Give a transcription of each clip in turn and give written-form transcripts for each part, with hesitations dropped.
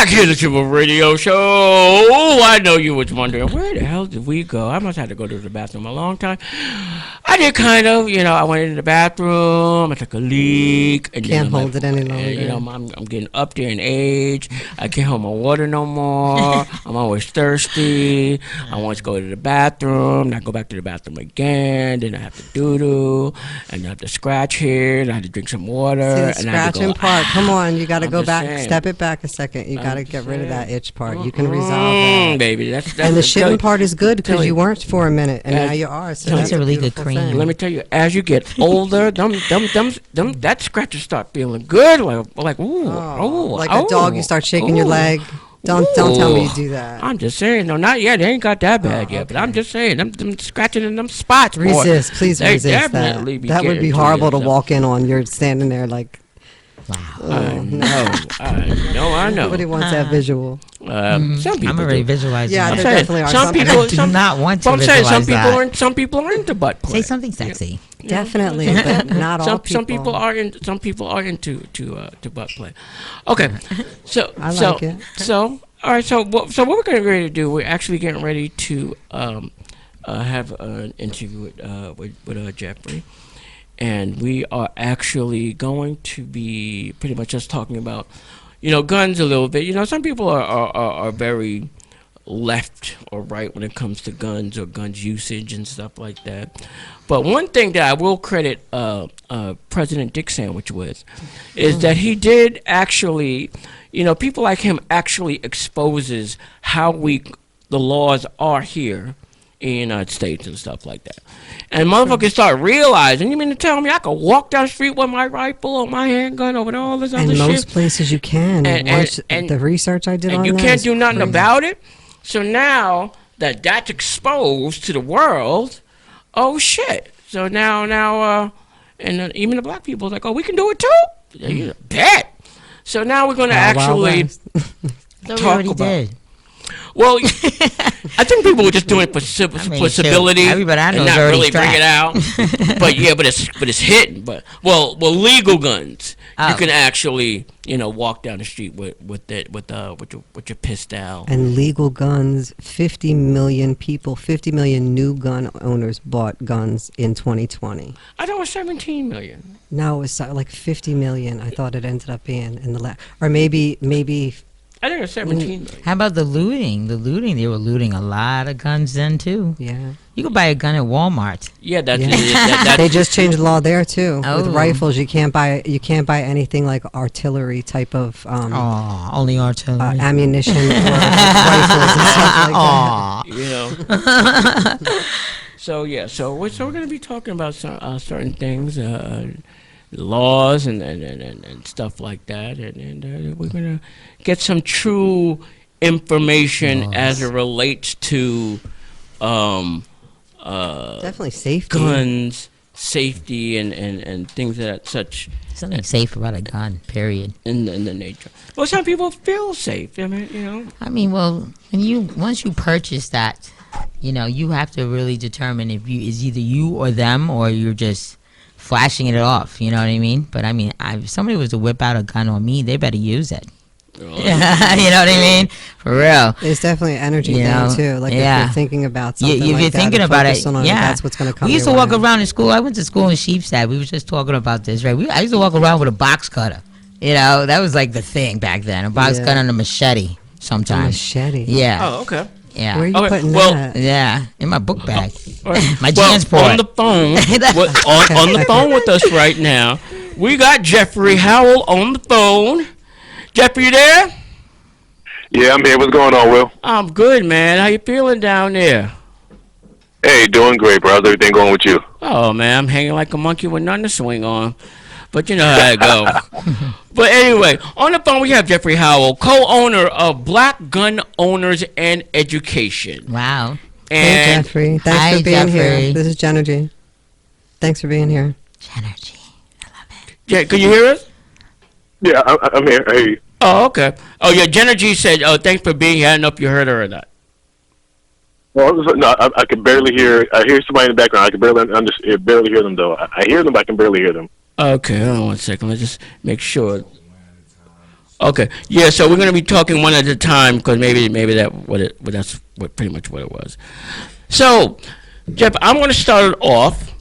Back here, the Triple Radio Show. I know you was wondering, where the hell did we go? I must have to go to the bathroom a long time. I did kind of, I went into the bathroom, I took a leak. And can't hold it any longer. I'm getting up there in age. I can't hold my water no more. I'm always thirsty. I want to go to the bathroom, not go back to the bathroom again. Then I have to doo-doo, and I have to scratch here, and I have to drink some water. See, the scratching part, come on, you got to go back, step it back a second. You got to get rid of that itch part. You can resolve that. Baby, that's and the shitting part is good because you weren't for a minute, and now you are. So that's a really good cream. Let me tell you, as you get older, that scratches start feeling good. Like ooh, like a dog, you start shaking your leg. Don't tell me you do that. I'm just saying, no, not yet. They ain't got that bad yet. But I'm just saying, them scratching in them spots. Resist, please resist that. That would be horrible to walk in on. You're standing there like. Wow. I know. Nobody wants that visual. Some people I'm already visualizing. Yeah, there definitely are. Some people do not want to visualize that. Some people are into butt play. Say something sexy. Yeah. Definitely, but not all people. Some people are into butt play. Okay, so I like it. So all right, so what we're getting ready to do? We're actually getting ready to have an interview with Jeffrey. And we are actually going to be pretty much just talking about, guns a little bit. Some people are very left or right when it comes to guns or guns usage and stuff like that. But one thing that I will credit President Dick Sandwich with is that he did actually, people like him actually exposes how weak the laws are here in the United States and stuff like that. And motherfuckers start realizing, you mean to tell me I could walk down the street with my rifle or my handgun or with all this other shit? And most places you can. And the research I did on that. And you can't do nothing about it. So now that that's exposed to the world, oh shit. So now, and even the black people are like, oh, we can do it too? Bet. So now we're going to actually talk about it. Well, I think people were just doing it for civility. Everybody I know and not already really strapped. bring it out. but it's hidden. But legal guns, you can actually walk down the street with your pistol. And legal guns, 50 million new gun owners bought guns in 2020. I thought it was 17 million. No, it was like 50 million. I thought it ended up being in the or maybe. I think it was 17 million. How about the looting? They were looting a lot of guns then too. Yeah. You could buy a gun at Walmart. Yeah, that's they just changed the law there too. Oh. With rifles, you can't buy anything like artillery type of only artillery ammunition or rifles and stuff like that. So we're going to be talking about certain things. Laws and stuff like that, and we're gonna get some true information as it relates to definitely safety, guns, safety, and things of that such. Something safe about a gun, period. In the nature. Well, some people feel safe. I mean, well, once you purchase that, you have to really determine if it's either you or them, or you're just flashing it off, you know what I mean? But I mean, if somebody was to whip out a gun on me, they better use it. You know what I mean? For real. There's definitely an energy thing too. Like if you're thinking about something if you're thinking about it, that's what's going to come. We used to walk around in school. I went to school in Sheepshead. We were just talking about this, right? I used to walk around with a box cutter. That was like the thing back then. A box cutter and a machete sometimes. A machete? Yeah. Oh, okay. Yeah. Where are you putting that? Yeah, in my book bag. My transport. On the phone, on the phone with us right now, we got Jeffrey Howell on the phone. Jeffrey, you there? Yeah, I'm here. What's going on, Will? I'm good, man. How you feeling down there? Hey, doing great, bro. How's everything going with you? Oh, man, I'm hanging like a monkey with nothing to swing on. But you know how it goes. But anyway, on the phone we have Jeffrey Howell, co-owner of Black Gun Owners and Education. Wow. Hey, Jeffrey. Thanks for being here. This is Jenergy. Thanks for being here. Jenergy. I love it. Yeah, can you hear us? Yeah, I'm here. I hear you. Oh, okay. Oh, yeah, Jenergy said, oh, thanks for being here. I don't know if you heard her or not. Well, no, I can barely hear. I hear somebody in the background. I can barely hear them, though. I hear them, but I can barely hear them. Okay, hold on 1 second. Let's just make sure. Okay. Yeah. So we're gonna be talking one at a time because maybe that's what pretty much what it was. So, Jeff, I'm gonna start it off,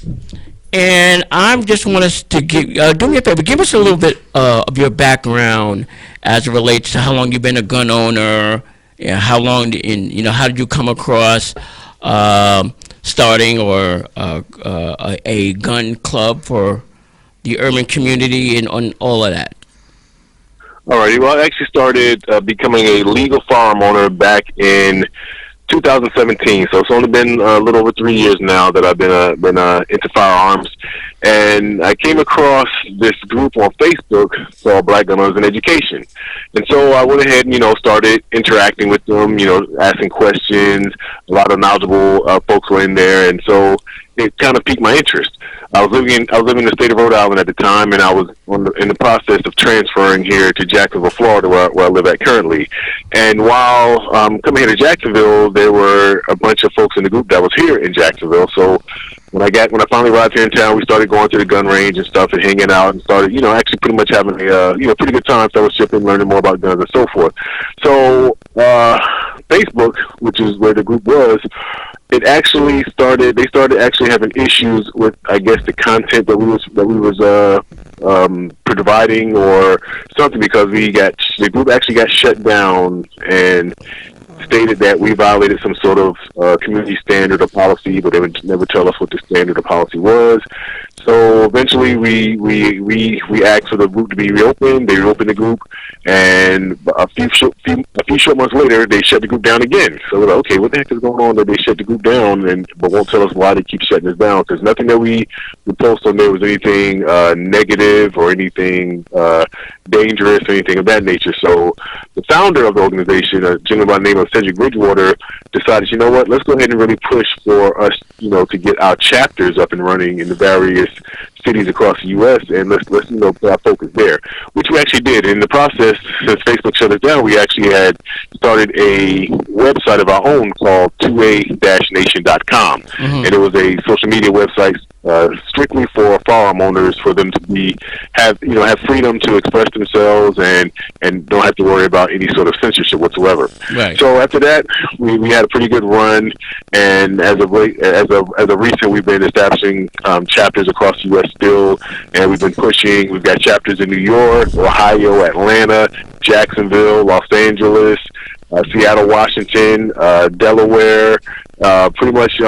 and I just want us to do me a favor. Give us a little bit of your background as it relates to how long you've been a gun owner. Yeah, how long how did you come across starting or a gun club for the urban community and on all of that. All righty. Well, I actually started becoming a legal firearm owner back in 2017. So it's only been a little over 3 years now that I've been into firearms. And I came across this group on Facebook called Black Gun Owners in Education. And so I went ahead and, started interacting with them, asking questions. A lot of knowledgeable folks were in there. And so it kind of piqued my interest. I was living in the state of Rhode Island at the time, and I was in the process of transferring here to Jacksonville, Florida, where I live at currently. And while coming here to Jacksonville, there were a bunch of folks in the group that was here in Jacksonville. So when I finally arrived here in town, we started going to the gun range and stuff and hanging out and started, actually pretty much having a pretty good time fellowshipping, learning more about guns and so forth. So Facebook, which is where the group was, they started actually having issues with, I guess, the content that we was providing or something, because the group actually got shut down and stated that we violated some sort of community standard or policy, but they would never tell us what the standard or policy was. So eventually we asked for the group to be reopened. They reopened the group, and a few short months later, they shut the group down again. So we're like, okay, what the heck is going on that they shut the group down, but won't tell us why they keep shutting us down? Because nothing that we post on there was anything negative or anything dangerous or anything of that nature. So the founder of the organization, a gentleman by the name of Cedric Bridgewater, decided, you know what, let's go ahead and really push for us, to get our chapters up and running in the various cities across the U.S. and let's put our focus there, which we actually did. In the process, since Facebook shut us down, we actually had started a website of our own called 2a-nation.com, and it was a social media website strictly for firearm owners, for them to have freedom to express themselves and don't have to worry about any sort of censorship whatsoever. Right. So after that, we had a pretty good run, and as of recent, we've been establishing chapters across the U.S. still, and we've been pushing. We've got chapters in New York, Ohio, Atlanta, Jacksonville, Los Angeles, Seattle, Washington, Delaware, pretty much.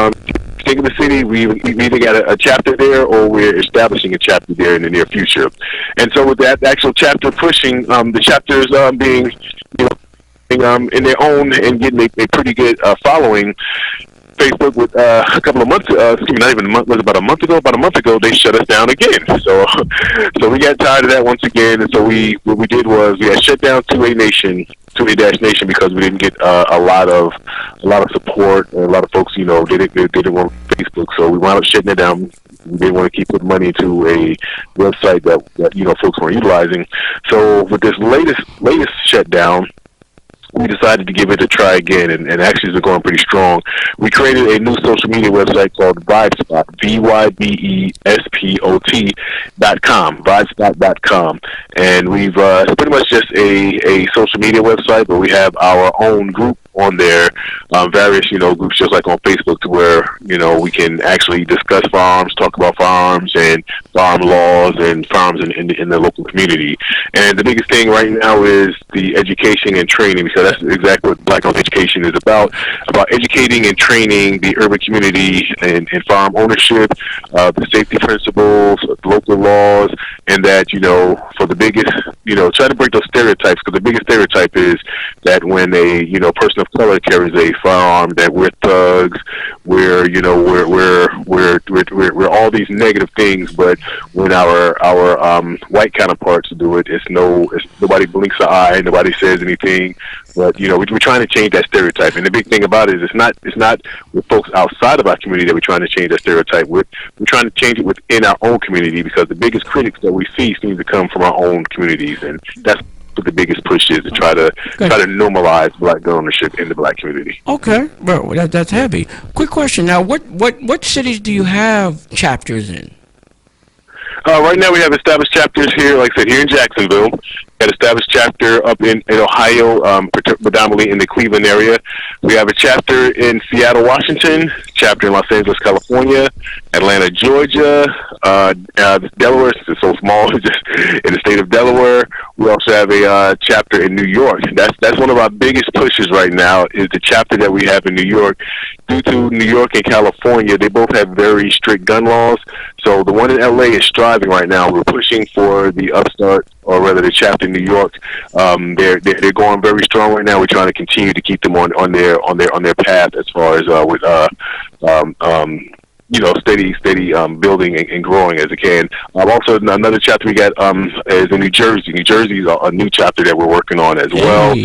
Think of the city, we've either got a chapter there or we're establishing a chapter there in the near future. And so with that actual chapter pushing, the chapters being in their own and getting a pretty good following, Facebook with a couple of months, not even a month, was about a month ago, they shut us down again. So we got tired of that once again, and so what we did was we had shut down 2A-Nation, because we didn't get a lot of support, and a lot of folks, they didn't want Facebook, so we wound up shutting it down. We didn't want to keep putting money into a website that folks weren't utilizing. So with this latest shutdown, we decided to give it a try again, and actually it's been going pretty strong. We created a new social media website called VibeSpot, VYBESPOT.com, VibeSpot.com. And we've, it's pretty much just a social media website, but we have our own group on there, various, groups just like on Facebook, to where, we can actually discuss firearms, talk about firearms and firearm laws and firearms in the local community. And the biggest thing right now is the education and training, because that's exactly what Black Owned Education is about educating and training the urban community in firearm ownership, the safety principles, local laws, and that, for the biggest, try to break those stereotypes, because the biggest stereotype is that when a, person of color carries a firearm, that we're thugs, we're all these negative things, but when our white counterparts do it, it's nobody blinks an eye, nobody says anything. But we're trying to change that stereotype, and the big thing about it is it's not with folks outside of our community that we're trying to change that stereotype with. We're trying to change it within our own community, because the biggest critics that we see seem to come from our own communities, and that's what the biggest push is, to try to normalize Black gun ownership in the Black community. Okay, well, that's heavy. Quick question now: what cities do you have chapters in? Right now we have established chapters here, like I said, here in Jacksonville. An established chapter up in Ohio, predominantly in the Cleveland area. We have a chapter in Seattle, Washington, chapter in Los Angeles, California, Atlanta, Georgia, Delaware, since it's so small, just in the state of Delaware. We also have a chapter in New York. That's one of our biggest pushes right now, is the chapter that we have in New York. Due to New York and California, they both have very strict gun laws. So the one in LA is striving right now. We're pushing for the upstart, or rather the chapter in New York. They're going very strong right now. We're trying to continue to keep them on their path as far as steady building and growing as it can. Also, another chapter we got is in New Jersey. New Jersey is a new chapter that we're working on as well.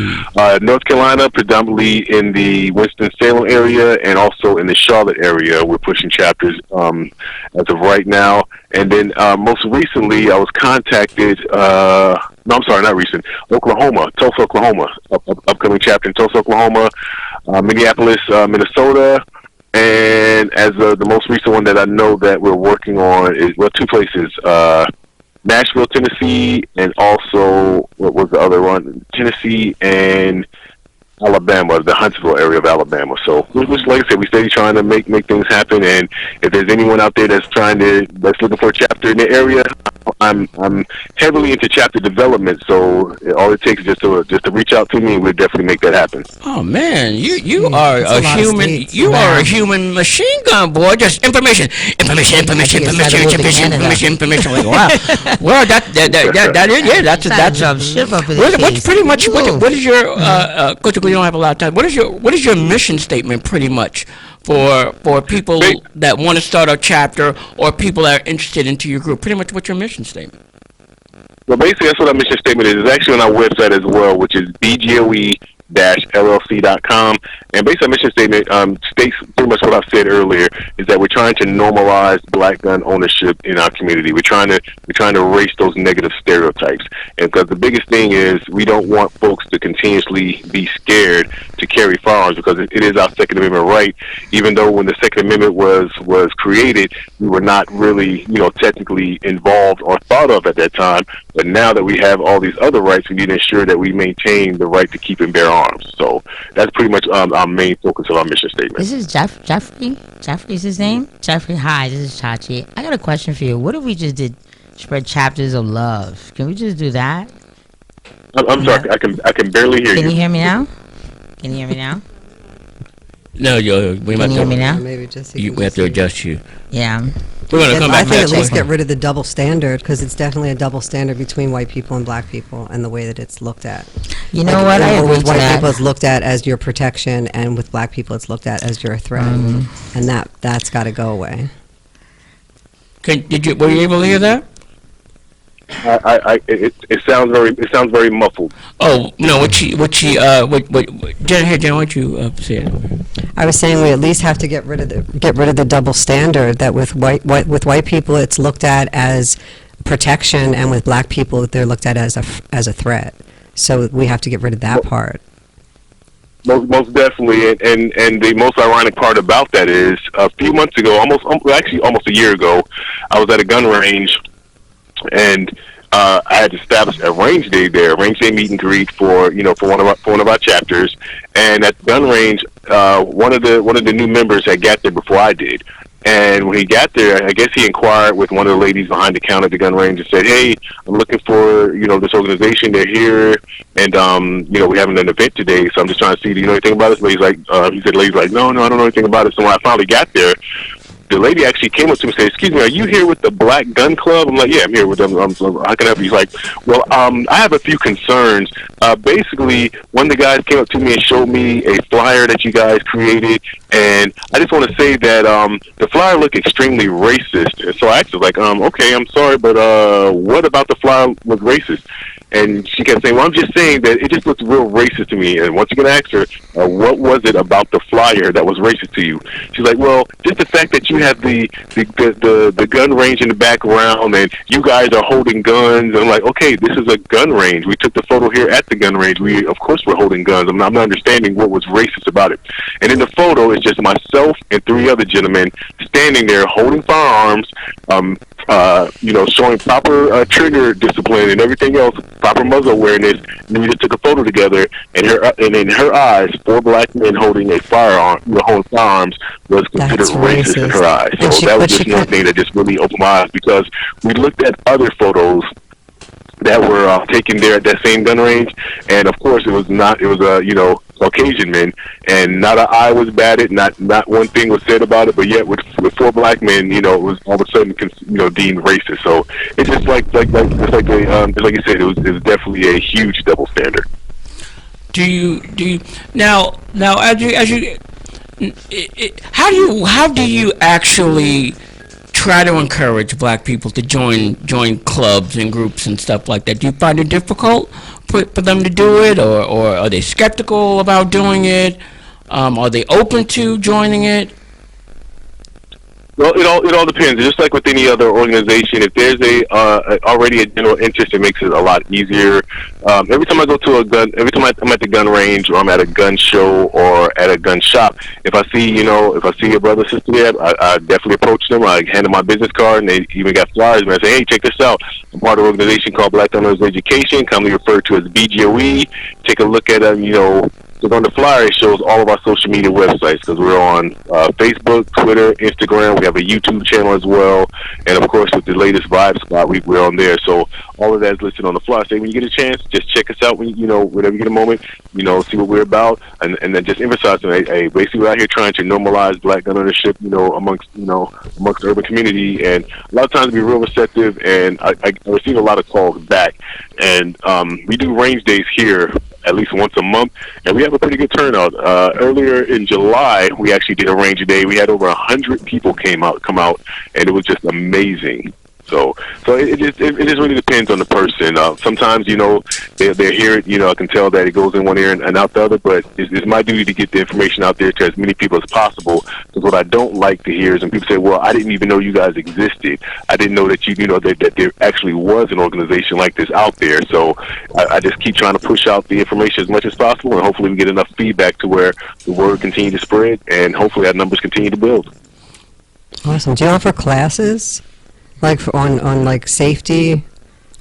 North Carolina, predominantly in the Winston-Salem area and also in the Charlotte area, we're pushing chapters as of right now. And then most recently, I was contacted. No, I'm sorry, not recent. Oklahoma, Tulsa, Oklahoma, upcoming chapter in Tulsa, Oklahoma, Minneapolis, Minnesota. And as the most recent one that I know that we're working on is, well, two places, Nashville, Tennessee, and also, what was the other one? Tennessee and Alabama, the Huntsville area of Alabama. So, like I said, we steady trying to make things happen. And if there's anyone out there that's looking for a chapter in the area, I'm heavily into chapter development. So all it takes is just to reach out to me, and we'll definitely make that happen. Oh man, you are a human. You are a human machine gun, boy. Just information. Like, wow. Well, that is, yeah. That's jump ship up in what's pretty much what is your Coach? We don't have a lot of time. What is your mission statement, pretty much, for people that want to start a chapter or people that are interested into your group? Pretty much, what's your mission statement? Well, basically, that's what our mission statement is. It's actually on our website as well, which is bgoe-llc.com. And basically, our mission statement states pretty much what I said earlier, is that we're trying to normalize black gun ownership in our community. We're trying to erase those negative stereotypes. And because the biggest thing is, we don't want folks to continuously be scared to carry firearms, because it is our Second Amendment right. Even though when the Second Amendment was created, we were not really, technically involved or thought of at that time. But now that we have all these other rights, we need to ensure that we maintain the right to keep and bear arms. So that's pretty much our main focus of our mission statement. This is Jeffrey. Jeffrey's his name? Jeffrey, hi, this is Chachi. I got a question for you. What if we just did spread chapters of love? Can we just do that? I'm sorry, I can barely hear you. Can you hear me now? Can you hear me now? No, we Can you hear me now? Maybe just we have to adjust you. Yeah. We're gonna come I back think next at least one. get rid of the double standard, because it's definitely a double standard between white people and black people, and the way that it's looked at. You know what? I agree With to white that. people, it's looked at as your protection, and with black people, it's looked at as your threat, and that's got to go away. Were you able to hear that? It sounds very muffled. Oh no! Jen, why don't you say it? I was saying we at least have to get rid of the double standard, that with white people it's looked at as protection, and with black people they're looked at as a threat. So we have to get rid of that part. Most definitely, and the most ironic part about that is, a few months ago, almost a year ago, I was at a gun range, and I had established a range day there, a range day meet and greet for one of our chapters. And at the gun range, one of the new members had got there before I did. And when he got there, I guess he inquired with one of the ladies behind the counter at the gun range and said, "Hey, I'm looking for this organization. They're here, and we're having an event today. So I'm just trying to see, do you know anything about this?" Lady's like, the lady's like, "No, I don't know anything about it." So when I finally got there, the lady actually came up to me and said, "Excuse me, are you here with the Black Gun Club?" I'm like, "Yeah, I'm here with them. How can I help you?" He's like, "Well, I have a few concerns. Basically, one of the guys came up to me and showed me a flyer that you guys created, and I just want to say that the flyer looked extremely racist." And so I asked her, like, "Okay, I'm sorry, but what about the flyer was racist?" And she kept saying, "Well, I'm just saying that it just looks real racist to me." And once you can ask her, what was it about the flyer that was racist to you? She's like, "Well, just the fact that you have the gun range in the background, and you guys are holding guns." And I'm like, "Okay, this is a gun range. We took the photo here at the gun range. Of course we're holding guns. I'm not understanding what was racist about it." And in the photo, it's just myself and three other gentlemen standing there holding firearms, showing proper trigger discipline and everything else, proper muzzle awareness. And we just took a photo together, and in her eyes, 4 black men holding a firearm, holding firearms, was considered That's racist in her racist. eyes. And So she- that was but she just one could- thing that just really opened my eyes, because we looked at other photos that were taken there at that same gun range, and of course it was Caucasian men, and not an eye was batted, not one thing was said about it, but yet with 4 black men, it was all of a sudden deemed racist. So it's just like you said, it was definitely a huge double standard. Do you now how do you actually try to encourage black people to join clubs and groups and stuff like that? Do you find it difficult for them to do it, or are they skeptical about doing it? Are they open to joining it? Well, it all depends. Just like with any other organization, if there's already a general interest, it makes it a lot easier. Every time I go to every time I'm at the gun range, or I'm at a gun show or at a gun shop, if I see a brother or sister there, I definitely approach them. I hand them my business card, and they even got flyers. And I say, hey, check this out. I'm part of an organization called Black Gun Owners Education, commonly referred to as BGOE. Take a look at because on the flyer, it shows all of our social media websites, because we're on Facebook, Twitter, Instagram. We have a YouTube channel as well. And, of course, with the latest Vibe Spot, we're on there. So all of that is listed on the flyer. So when you get a chance, just check us out whenever you get a moment, see what we're about. And then just emphasize, hey, basically we're out here trying to normalize black gun ownership, amongst the urban community. And a lot of times we're real receptive, and I receive a lot of calls back. And we do range days here at least once a month, and we have a pretty good turnout. Earlier in July, we actually did a range day. We had over 100 people come out, and it was just amazing. So it just really depends on the person. Sometimes they hear it. I can tell that it goes in one ear and out the other. But it's my duty to get the information out there to as many people as possible. Because what I don't like to hear is when people say, "Well, I didn't even know you guys existed. I didn't know that that there actually was an organization like this out there." So I just keep trying to push out the information as much as possible, and hopefully we get enough feedback to where the word continues to spread, and hopefully our numbers continue to build. Awesome. Do you offer classes, like on like safety,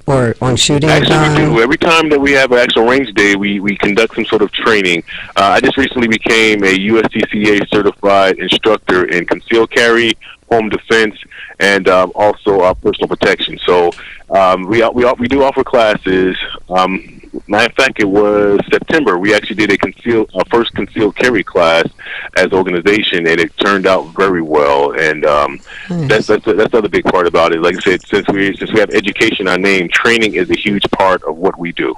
or on shooting a Actually, we gun? do. Every time that we have an actual range day, we conduct some sort of training. I just recently became a USDCA certified instructor in concealed carry, home defense, and also personal protection. So we do offer classes. Matter of fact, it was September. We actually did our first concealed carry class as an organization, and it turned out very well. And Nice. that's the other big part about it. Like I said, since we have education in our name, training is a huge part of what we do.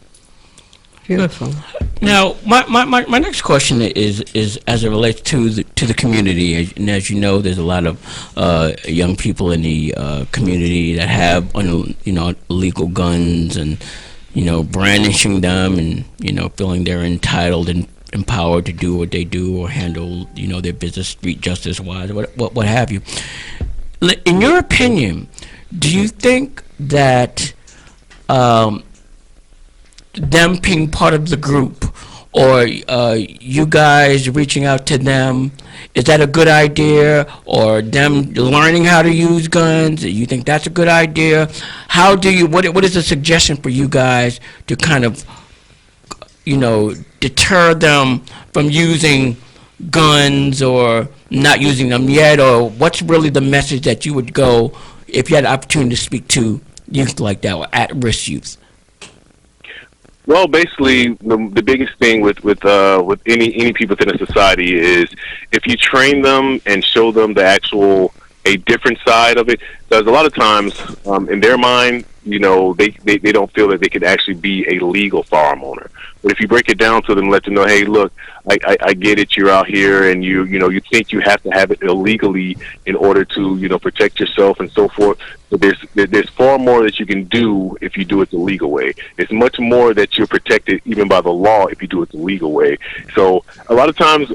Beautiful. Now, my next question is as it relates to the community. And as you know, there's a lot of young people in the community that have illegal guns, and brandishing them, and feeling they're entitled and empowered to do what they do, or handle their business street justice wise, what have you. In your opinion, do you think that them being part of the group, or you guys reaching out to them, is that a good idea? Or them learning how to use guns, you think that's a good idea? How do you, what is a suggestion for you guys to kind of deter them from using guns, or not using them yet? Or what's really the message that you would go if you had the opportunity to speak to youth like that, or at-risk youth? Well, basically, the biggest thing with any people within a society is if you train them and show them a different side of it. Because a lot of times, in their mind, they don't feel that they can actually be a legal firearm owner. But if you break it down to them, let them know, hey, look, I get it. You're out here, and you think you have to have it illegally in order to protect yourself and so forth. But there's far more that you can do if you do it the legal way. It's much more that you're protected even by the law if you do it the legal way. So a lot of times,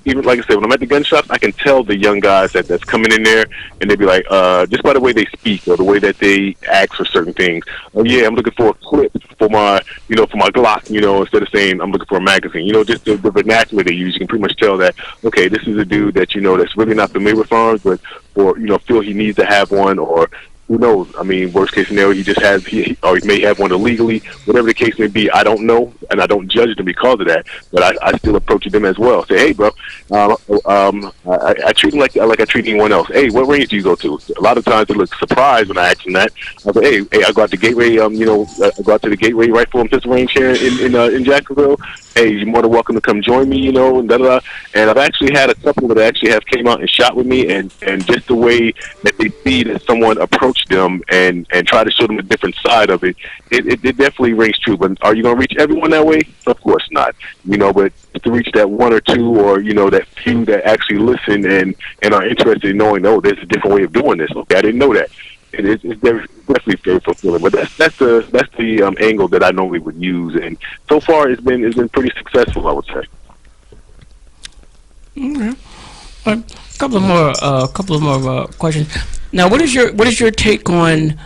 even like I said, when I'm at the gun shops, I can tell the young guys that's coming in there, and they'd be like, just by the way they speak or the way that they ask for certain things. Oh yeah, I'm looking for a clip for my Glock, instead of saying I'm looking for a magazine. Just the vernacular they use, you can pretty much tell that, okay, this is a dude that that's really not familiar with firearms, but or feel he needs to have one, or who knows? I mean, worst case scenario, he just has, or he may have one illegally. Whatever the case may be, I don't know, and I don't judge them because of that. But I still approach them as well. Say, hey, bro, I treat them like I treat anyone else. Hey, what range do you go to? A lot of times they look surprised when I ask them that. I say, hey, I go out to Gateway. I go out to the Gateway Rifle and Pistol Range here in Jacksonville. Hey, you're more than welcome to come join me, and da da. And I've actually had a couple that actually have came out and shot with me, and just the way that they see that someone approached them and try to show them a different side of it, it definitely rings true. But are you going to reach everyone that way? Of course not. But to reach that one or two, or that few that actually listen and are interested in knowing, oh, there's a different way of doing this. Okay, I didn't know that. It's definitely very fulfilling. But that's the angle that I normally would use, and so far it's been pretty successful, I would say. Okay. A couple of more questions. Now, what is your take on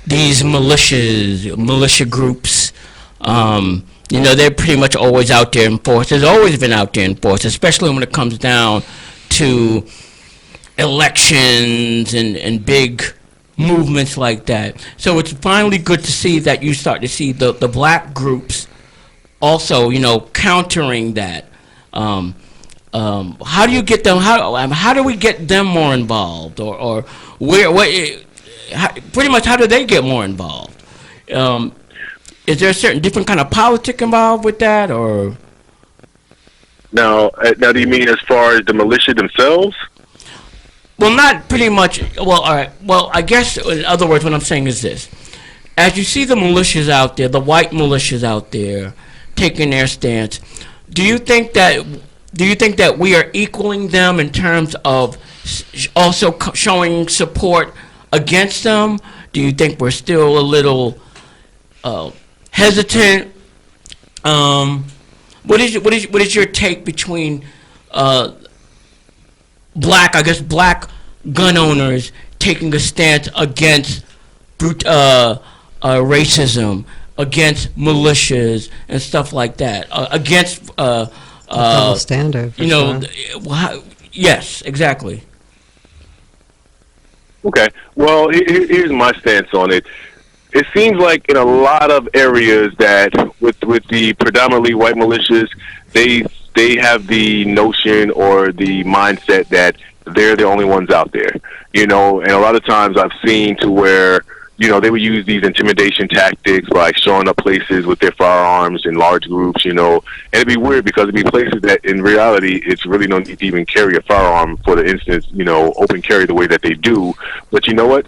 these militia groups? They're pretty much always out there in force. There's always been out there in force, especially when it comes down to elections and big movements like that. So it's finally good to see that you start to see the black groups also, countering that. How do you get them? How do we get them more involved, or pretty much how do they get more involved? Is there a certain different kind of politic involved with that, or? Now, do you mean as far as the militia themselves? Well, not pretty much. Well, all right. Well, I guess in other words, what I'm saying is this: as you see the militias out there, the white militias out there, taking their stance, do you think that we are equaling them in terms of also showing support against them? Do you think we're still a little hesitant? What is your take between black gun owners taking a stance against racism, against militias and stuff like that, against double standard. Sure. Yes, exactly. Okay. Well, here's my stance on it. It seems like in a lot of areas that with the predominantly white militias, they have the notion or the mindset that they're the only ones out there, and a lot of times I've seen to where, they would use these intimidation tactics, like showing up places with their firearms in large groups, and it'd be weird because it'd be places that in reality, it's really no need to even carry a firearm for the instance, open carry the way that they do. But you know what?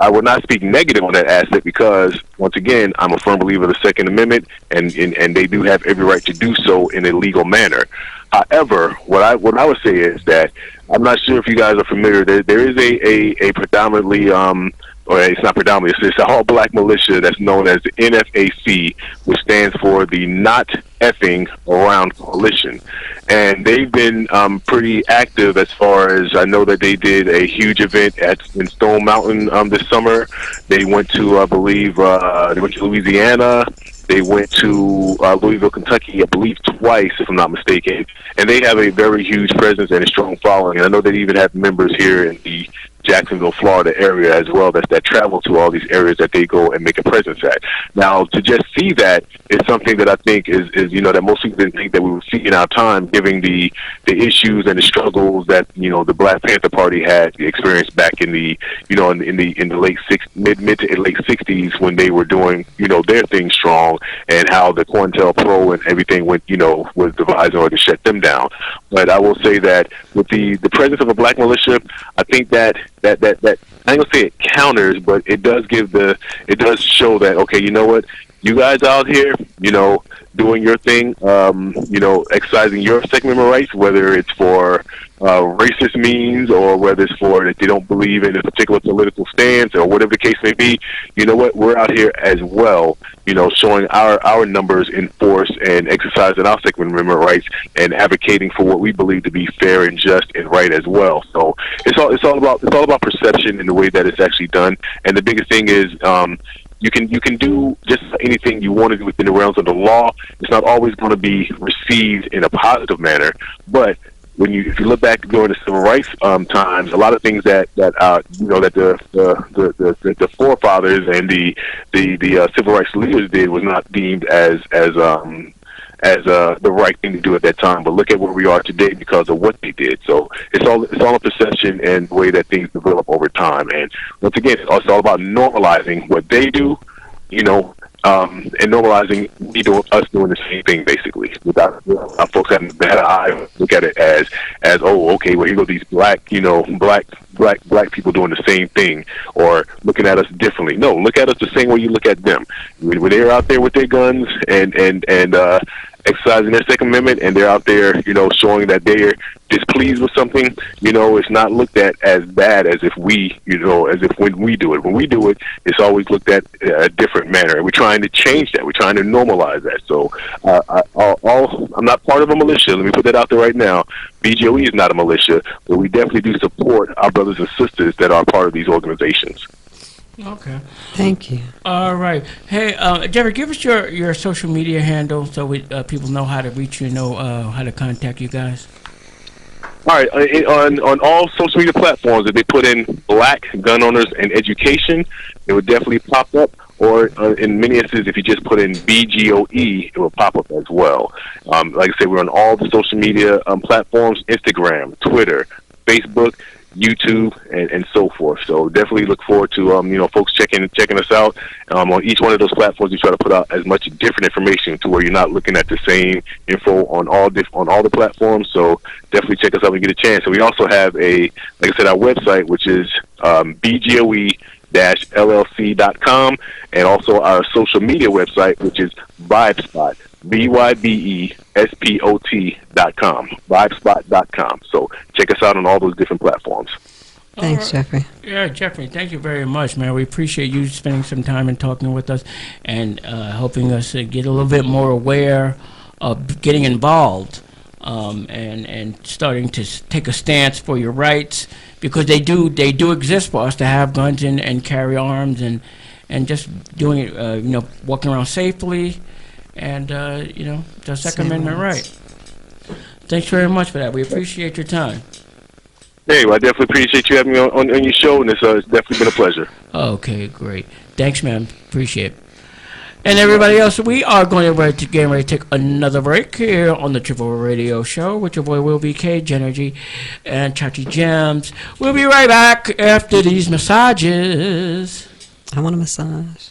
I will not speak negative on that aspect because, once again, I'm a firm believer of the Second Amendment, and they do have every right to do so in a legal manner. However, what I would say is that I'm not sure if you guys are familiar. There is a predominantly, or it's not predominantly, it's an all-black militia that's known as the NFAC, which stands for the Not Effing Around Coalition. And they've been pretty active as far as I know that they did a huge event in Stone Mountain this summer. They went to, I believe, they went to Louisiana. They went to Louisville, Kentucky, I believe twice, if I'm not mistaken. And they have a very huge presence and a strong following. And I know they even have members here in the Jacksonville, Florida area as well that travel to all these areas that they go and make a presence at. Now, to just see that is something that I think is that most people didn't think that we would see in our time, given the issues and the struggles that the Black Panther Party had experienced back in the in the mid to late '60s when they were doing their thing strong, and how the COINTELPRO and everything went was devised in order to shut them down. But I will say that with the presence of a black militia, I think that I ain't gonna say it counters, but it does show that, okay, you know what, you guys out here, doing your thing, exercising your Second Amendment rights, whether it's for racist means or whether it's for that they don't believe in a particular political stance or whatever the case may be, you know what, we're out here as well, showing our numbers in force and exercising our Second Amendment rights and advocating for what we believe to be fair and just and right as well. So it's all about perception and the way that it's actually done. And the biggest thing is you can do just anything you want to do within the realms of the law. It's not always going to be received in a positive manner, but if you look back during the civil rights times, a lot of things that the forefathers and the civil rights leaders did was not deemed as the right thing to do at that time. But look at where we are today because of what they did. So it's all a perception and the way that things develop over time. And once again, it's all about normalizing what they do, and normalizing us doing the same thing, basically, without folks having a bad eye. Look at it as oh, okay, well, here go these black people doing the same thing, or looking at us differently. No, look at us the same way you look at them. When they're out there with their guns and exercising their Second Amendment, and they're out there, showing that they're displeased with something, it's not looked at as bad as if when we do it. When we do it, it's always looked at a different manner. We're trying to change that. We're trying to normalize that. So I'm not part of a militia. Let me put that out there right now. BGOE is not a militia, but we definitely do support our brothers and sisters that are part of these organizations. Okay. Thank you. All right. Hey, Jeffrey, give us your social media handle so people know how to reach you, how to contact you guys. All right. On all social media platforms, if they put in Black Gun Owners and Education, it would definitely pop up. Or in many instances, if you just put in BGOE, it will pop up as well. Like I said, we're on all the social media platforms: Instagram, Twitter, Facebook, YouTube, and so forth. So definitely look forward to folks checking us out. On each one of those platforms, we try to put out as much different information to where you're not looking at the same info on all the platforms. So definitely check us out when you get a chance. And we also have like I said, our website, which is BGOE-LLC.com, and also our social media website, which is VibeSpot. VYBESPOT.com, vibespot.com. So check us out on all those different platforms. Thanks, Jeffrey. Yeah, Jeffrey, thank you very much, man. We appreciate you spending some time and talking with us and helping us get a little bit more aware of getting involved and starting to take a stance for your rights, because they do exist for us to have guns and carry arms and just doing it, walking around safely. And, the Second Amendment right. Thanks very much for that. We appreciate your time. Hey, well, I definitely appreciate you having me on your show, and it's definitely been a pleasure. Okay, great. Thanks, man. Appreciate it. And everybody else, we are getting ready to take another break here on the Triple Radio Show with your boy Will B. K, Genergy, and Chachi Gems. We'll be right back after these massages. I want a massage.